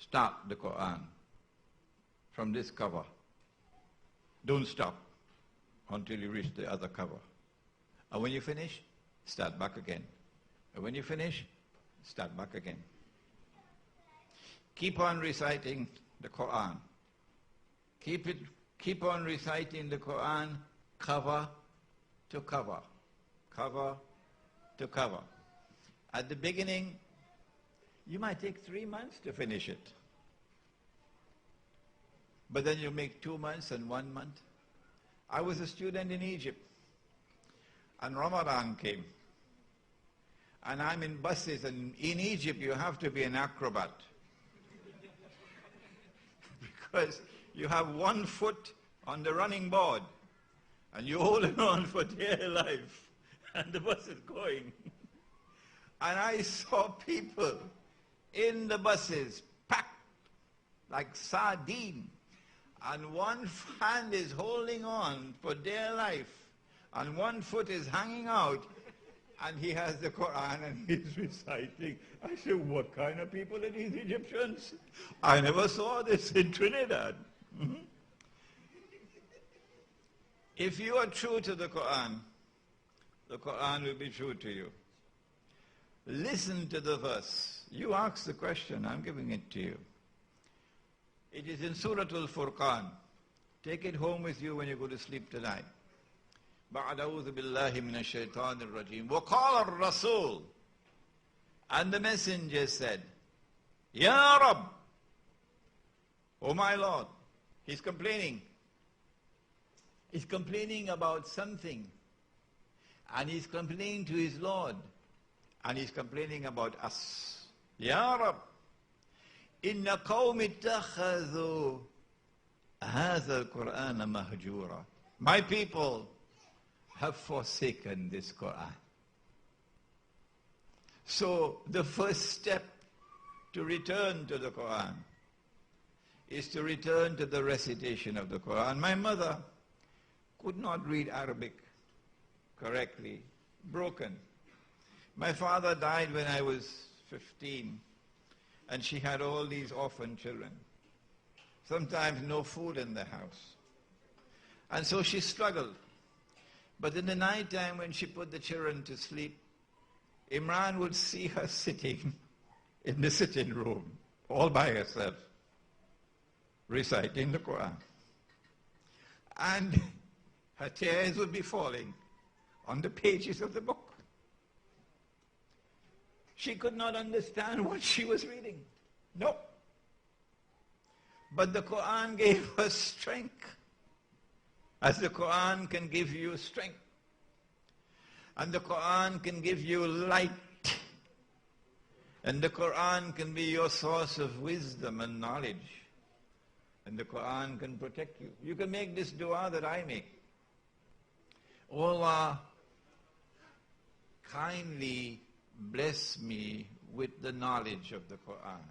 start the Quran from this cover. Don't stop until you reach the other cover. And when you finish, start back again. And when you finish, start back again. Keep on reciting the Quran. Keep on reciting the Quran cover to cover. Cover to cover. At the beginning, you might take 3 months to finish it. But then you make 2 months and 1 month. I was a student in Egypt, and Ramadan came. And I'm in buses, and in Egypt you have to be an acrobat. Because you have 1 foot on the running board, and you hold it on for dear life, and the bus is going. And I saw people in the buses packed like sardine, and one hand is holding on for dear life, and 1 foot is hanging out, and he has the Quran and he's reciting. I said, what kind of people are these Egyptians? I never saw this in Trinidad. If you are true to the Quran will be true to you. Listen to the verse. You ask the question, I'm giving it to you. It is in Surah Al-Furqan. Take it home with you when you go to sleep tonight. بعد أعوذ بالله من الشيطان الرجيم وقال الرسول, and the messenger said, Ya Rab, oh my Lord. He's complaining. He's complaining about something, and he's complaining to his Lord, and he's complaining about us. Ya Rab, inna qawmi ittakhadhu hadha al-Qur'ana mahjura. My people have forsaken this Quran. So the first step to return to the Quran is to return to the recitation of the Quran. My mother could not read Arabic correctly, broken. My father died when I was 15, and she had all these orphan children. Sometimes no food in the house. And so she struggled. But in the night time when she put the children to sleep, Imran would see her sitting in the sitting room, all by herself, reciting the Quran. And her tears would be falling on the pages of the book. She could not understand what she was reading. No. But the Quran gave her strength, as the Quran can give you strength. And the Quran can give you light. And the Quran can be your source of wisdom and knowledge. And the Quran can protect you. You can make this dua that I make. Oh Allah, kindly bless me with the knowledge of the Quran,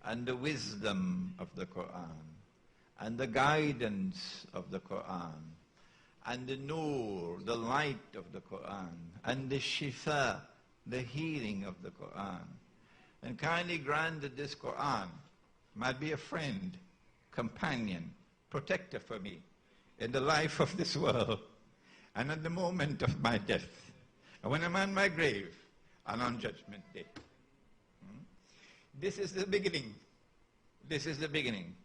and the wisdom of the Quran, and the guidance of the Quran, and the nur, the light of the Quran, and the shifa, the healing of the Quran. And kindly grant that this Quran might be a friend, companion, protector for me in the life of this world, and at the moment of my death, and when I'm on my grave, and on Judgment Day. This is the beginning. This is the beginning.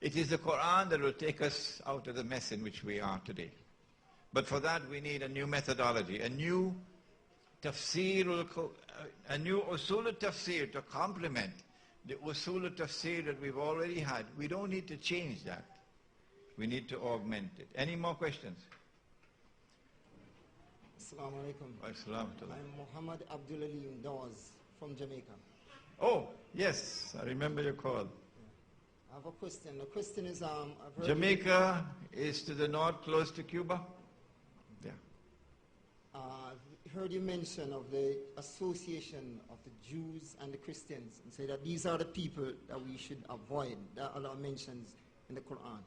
It is the Quran that will take us out of the mess in which we are today. But for that we need a new methodology, a new tafsir, a new usul al-tafsir to complement the usul al-tafsir that we've already had. We don't need to change that. We need to augment it. Any more questions? Assalamu alaikum. I'm Muhammad Abdul Alim Dawes from Jamaica. Oh, yes, I remember your call. I have a question. The question is, I've heard Jamaica is to the north, close to Cuba? Yeah. I've heard you mention of the association of the Jews and the Christians, and say that these are the people that we should avoid, that Allah mentions in the Quran.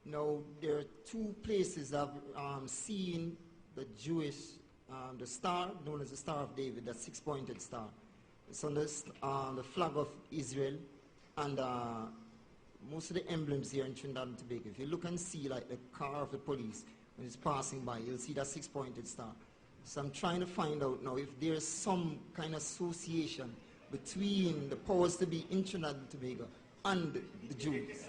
Now, there are two places I've seen the Jewish, the star, known as the Star of David, that six-pointed star. It's on the flag of Israel, And most of the emblems here in Trinidad and Tobago, if you look and see like the car of the police when it's passing by, you'll see that six-pointed star. So I'm trying to find out now if there's some kind of association between the powers to be in Trinidad and Tobago and the Jews.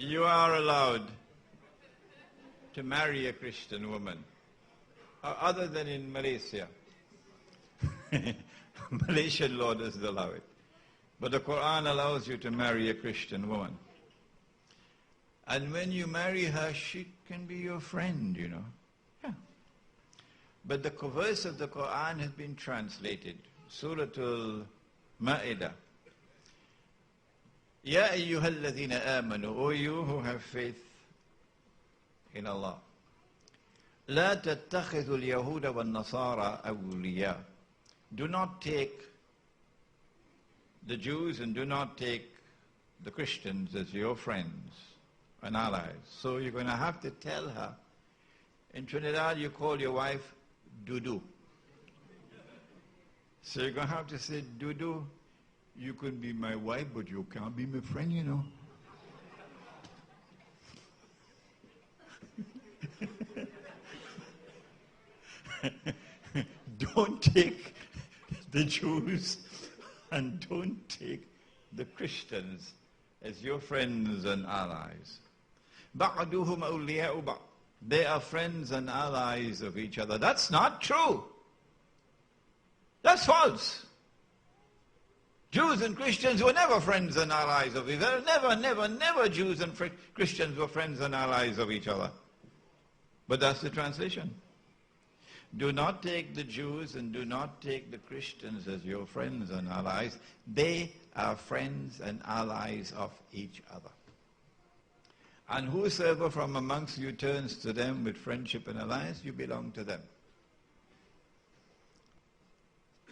You are allowed to marry a Christian woman, other than in Malaysia. Malaysian law doesn't allow it. But the Quran allows you to marry a Christian woman. And when you marry her, she can be your friend, you know. Yeah. But the verse of the Quran has been translated. Surah Al-Ma'idah. Ya ayyuhalladhina amanu, O you who have faith in Allah. La tattakhidhu al-yahuda wal-nasara awliya. Do not take the Jews and do not take the Christians as your friends and allies. So you're going to have to tell her. In Trinidad, you call your wife Dudu. So you're going to have to say, Dudu, you can be my wife, but you can't be my friend, you know. Don't take the Jews and don't take the Christians as your friends and allies. بَعْدُهُمْ أَوْلِيَاءُ بَعْضٍ. They are friends and allies of each other. That's not true. That's false. Jews and Christians were never friends and allies of each other. Never Jews and Christians were friends and allies of each other. But that's the translation. Do not take the Jews and do not take the Christians as your friends and allies. They are friends and allies of each other. And whosoever from amongst you turns to them with friendship and alliance, you belong to them.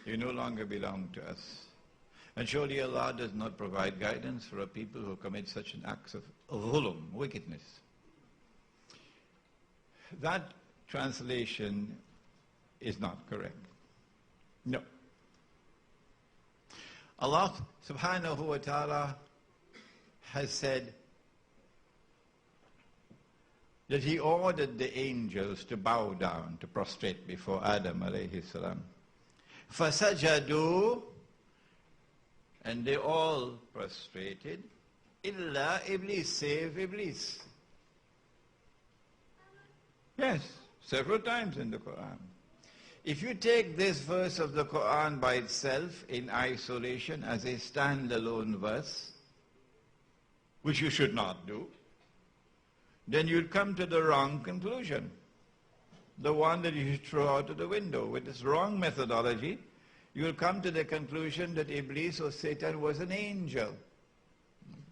You no longer belong to us. And surely Allah does not provide guidance for a people who commit such an act of dhulm, wickedness. That translation is not correct. No. Allah subhanahu wa ta'ala has said that He ordered the angels to bow down, to prostrate before Adam alayhi salam. فَسَجَدُوا, and they all prostrated, illa Iblis, save Iblis. Yes, several times in the Quran. If you take this verse of the Quran by itself in isolation as a standalone verse, which you should not do, then you'd come to the wrong conclusion. The one that you should throw out of the window. With this wrong methodology, you'll come to the conclusion that Iblis or Satan was an angel.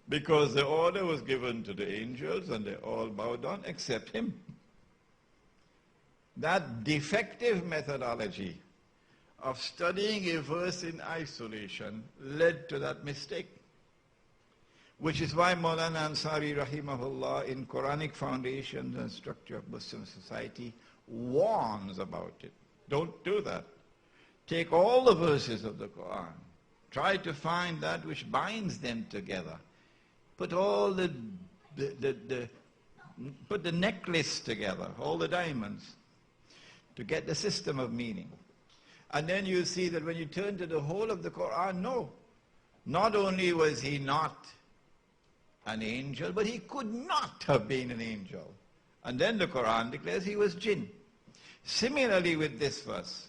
Because the order was given to the angels and they all bowed down except him. That defective methodology of studying a verse in isolation led to that mistake. Which is why Maulana Ansari rahimahullah in Quranic Foundations and Structure of Muslim Society warns about it. Don't do that. Take all the verses of the Quran. Try to find that which binds them together. Put all put the necklace together, all the diamonds, to get the system of meaning. And then you see that when you turn to the whole of the Quran, no. Not only was he not an angel, but he could not have been an angel. And then the Quran declares he was jinn. Similarly with this verse.